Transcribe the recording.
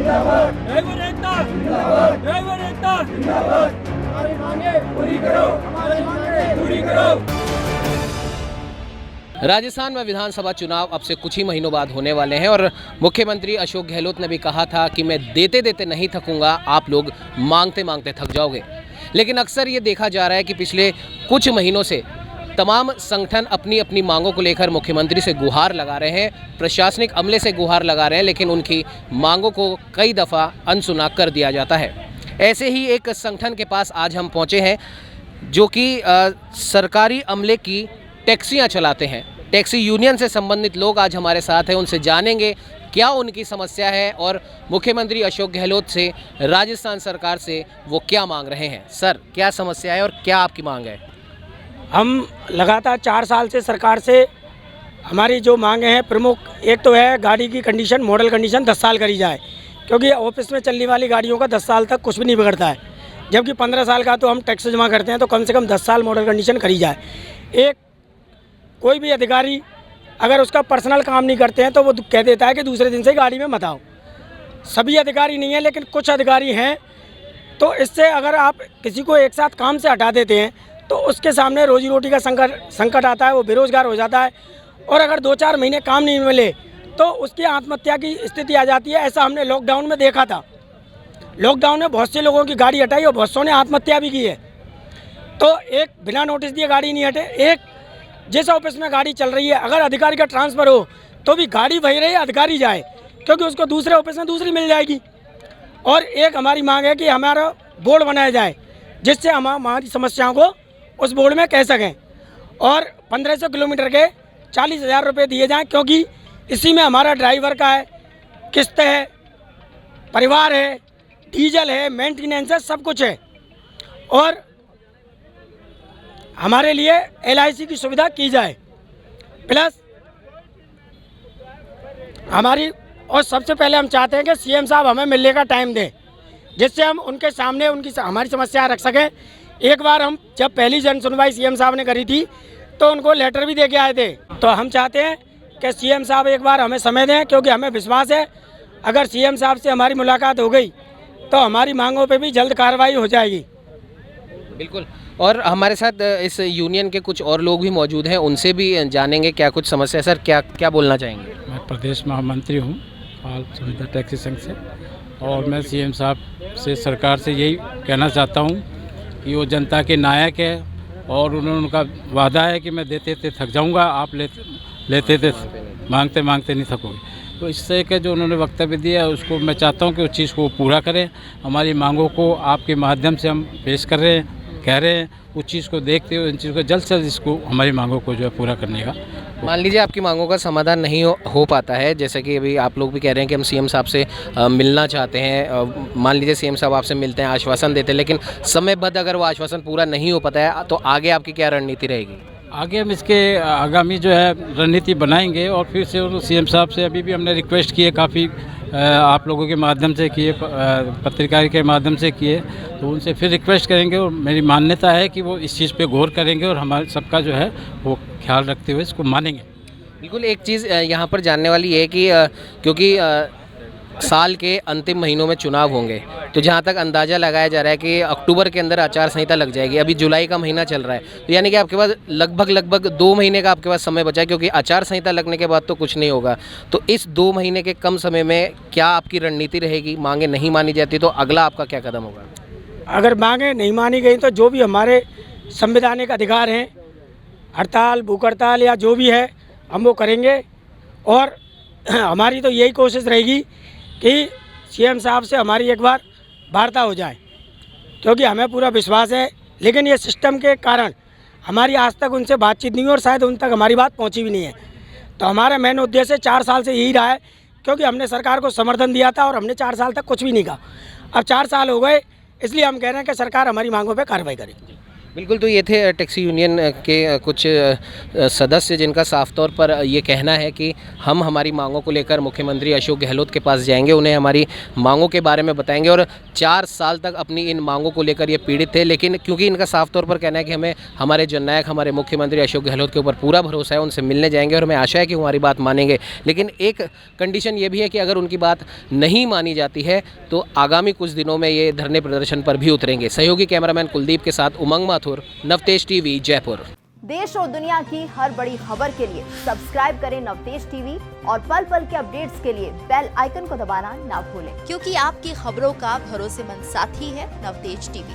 Driver एकता, driver एकता, हमारी मांगे पूरी करो, हमारी मांगे पूरी करो। राजस्थान में विधानसभा चुनाव अब से कुछ ही महीनों बाद होने वाले हैं और मुख्यमंत्री अशोक गहलोत ने भी कहा था कि मैं देते देते नहीं थकूंगा, आप लोग मांगते मांगते थक जाओगे। लेकिन अक्सर ये देखा जा रहा है कि पिछले कुछ महीनों से तमाम संगठन अपनी अपनी मांगों को लेकर मुख्यमंत्री से गुहार लगा रहे हैं, प्रशासनिक अमले से गुहार लगा रहे हैं, लेकिन उनकी मांगों को कई दफ़ा अनसुना कर दिया जाता है। ऐसे ही एक संगठन के पास आज हम पहुंचे हैं जो कि सरकारी अमले की टैक्सियां चलाते हैं। टैक्सी यूनियन से संबंधित लोग आज हमारे साथ हैं, उनसे जानेंगे क्या उनकी समस्या है और मुख्यमंत्री अशोक गहलोत से, राजस्थान सरकार से वो क्या मांग रहे हैं। सर, क्या समस्या है और क्या आपकी मांग है? हम लगातार 4 साल से सरकार से हमारी जो मांगे हैं प्रमुख, एक तो है गाड़ी की कंडीशन, मॉडल कंडीशन 10 साल करी जाए, क्योंकि ऑफिस में चलने वाली गाड़ियों का 10 साल तक कुछ भी नहीं बिगड़ता है, जबकि 15 साल का तो हम टैक्स जमा करते हैं, तो कम से कम 10 साल मॉडल कंडीशन करी जाए। एक कोई भी अधिकारी अगर उसका पर्सनल काम नहीं करते हैं तो वो कह देता है कि दूसरे दिन से गाड़ी में मत आओ। सभी अधिकारी नहीं हैं, लेकिन कुछ अधिकारी हैं, तो इससे अगर आप किसी को एक साथ काम से हटा देते हैं तो उसके सामने रोजी रोटी का संकट आता है, वो बेरोजगार हो जाता है, और अगर 2-4 महीने काम नहीं मिले तो उसकी आत्महत्या की स्थिति आ जाती है। ऐसा हमने लॉकडाउन में देखा था। लॉकडाउन में बहुत से लोगों की गाड़ी हटाई और बहुत सौ ने आत्महत्या भी की है। तो एक बिना नोटिस दिए गाड़ी नहीं हटे, एक जिस ऑफिस में गाड़ी चल रही है अगर अधिकारी का ट्रांसफ़र हो तो भी गाड़ी वही रहे, अधिकारी जाए, क्योंकि उसको दूसरे ऑफिस में दूसरी मिल जाएगी। और एक हमारी मांग है कि हमारा बोर्ड बनाया जाए जिससे हम हमारी समस्याओं को उस बोर्ड में कह सकें, और 1500 किलोमीटर के 40,000 रुपये दिए जाएं, क्योंकि इसी में हमारा ड्राइवर का है, किस्त है, परिवार है, डीजल है, मेंटेनेंस है, सब कुछ है। और हमारे लिए LIC की सुविधा की जाए, प्लस हमारी, और सबसे पहले हम चाहते हैं कि CM साहब हमें मिलने का टाइम दें, जिससे हम उनके सामने हमारी समस्या रख सकें। एक बार हम जब पहली जन सुनवाई CM साहब ने करी थी तो उनको लेटर भी दे के आए थे। तो हम चाहते हैं कि CM साहब एक बार हमें समय दें, क्योंकि हमें विश्वास है अगर CM साहब से हमारी मुलाकात हो गई तो हमारी मांगों पे भी जल्द कार्रवाई हो जाएगी। बिल्कुल। और हमारे साथ इस यूनियन के कुछ और लोग भी मौजूद हैं, उनसे भी जानेंगे क्या कुछ समस्या है। सर, क्या बोलना चाहेंगे? मैं प्रदेश महामंत्री हूँ ऑल सुविधा टैक्सी संघ से, और मैं CM साहब से, सरकार से यही कहना चाहता हूँ कि वो जनता के नायक है और उनका वादा है कि मैं देते देते थक जाऊँगा, आप लेते थे मांगते मांगते नहीं थकोगे। तो इससे के जो उन्होंने वक्तव्य दिया है उसको मैं चाहता हूँ कि उस चीज़ को पूरा करें। हमारी मांगों को आपके माध्यम से हम पेश कर रहे हैं, कह रहे हैं, उस चीज़ को देखते हुए इन चीज़ को जल्द से जल्द इसको हमारी मांगों को जो है पूरा करने का। मान लीजिए आपकी मांगों का समाधान नहीं हो पाता है, जैसे कि अभी आप लोग भी कह रहे हैं कि हम CM साहब से मिलना चाहते हैं, मान लीजिए CM साहब आपसे मिलते हैं, आश्वासन देते हैं, लेकिन समयबद्ध अगर वो आश्वासन पूरा नहीं हो पाता है तो आगे आपकी क्या रणनीति रहेगी? आगे हम इसके आगामी जो है रणनीति बनाएंगे और फिर से CM साहब से अभी भी हमने रिक्वेस्ट की है, काफ़ी आप लोगों के माध्यम से किए, पत्रकार के माध्यम से किए, तो उनसे फिर रिक्वेस्ट करेंगे और मेरी मान्यता है कि वो इस चीज़ पे गौर करेंगे और हमारे सबका जो है वो ख्याल रखते हुए इसको मानेंगे। बिल्कुल। एक चीज़ यहाँ पर जानने वाली है कि क्योंकि साल के अंतिम महीनों में चुनाव होंगे, तो जहाँ तक अंदाज़ा लगाया जा रहा है कि अक्टूबर के अंदर आचार संहिता लग जाएगी। अभी जुलाई का महीना चल रहा है, तो यानी कि आपके पास लगभग 2 महीने का आपके पास समय बचा है, क्योंकि आचार संहिता लगने के बाद तो कुछ नहीं होगा। तो इस 2 महीने के कम समय में क्या आपकी रणनीति रहेगी? मांगे नहीं मानी जाती तो अगला आपका क्या कदम होगा? अगर मांगे नहीं मानी गई तो जो भी हमारे संवैधानिक अधिकार हैं, हड़ताल, भूख हड़ताल या जो भी है, हम वो करेंगे। और हमारी तो यही कोशिश रहेगी कि CM साहब से हमारी एक बार वार्ता हो जाए, क्योंकि हमें पूरा विश्वास है, लेकिन ये सिस्टम के कारण हमारी आज तक उनसे बातचीत नहीं हुई और शायद उन तक हमारी बात पहुंची भी नहीं है। तो हमारा मेन उद्देश्य 4 साल से यही रहा है, क्योंकि हमने सरकार को समर्थन दिया था और हमने 4 साल तक कुछ भी नहीं कहा। अब 4 साल हो गए, इसलिए हम कह रहे हैं कि सरकार हमारी मांगों पर कार्रवाई करे। बिल्कुल, तो ये थे टैक्सी यूनियन के कुछ सदस्य जिनका साफ तौर पर ये कहना है कि हम हमारी मांगों को लेकर मुख्यमंत्री अशोक गहलोत के पास जाएंगे, उन्हें हमारी मांगों के बारे में बताएंगे और 4 साल तक अपनी इन मांगों को लेकर ये पीड़ित थे। लेकिन क्योंकि इनका साफ तौर पर कहना है कि हमें हमारे जननायक हमारे मुख्यमंत्री अशोक गहलोत के ऊपर पूरा भरोसा है, उनसे मिलने जाएंगे और हमें आशा है कि वो हमारी बात मानेंगे। लेकिन एक कंडीशन ये भी है कि अगर उनकी बात नहीं मानी जाती है तो आगामी कुछ दिनों में ये धरने प्रदर्शन पर भी उतरेंगे। सहयोगी कैमरामैन कुलदीप के साथ उमंग माथुर, नवतेज टीवी, जयपुर। देश और दुनिया की हर बड़ी खबर के लिए सब्सक्राइब करें नवतेज टीवी और पल पल के अपडेट्स के लिए बेल आइकन को दबाना ना भूलें, क्योंकि आपकी खबरों का भरोसेमंद साथी है नवतेज टीवी।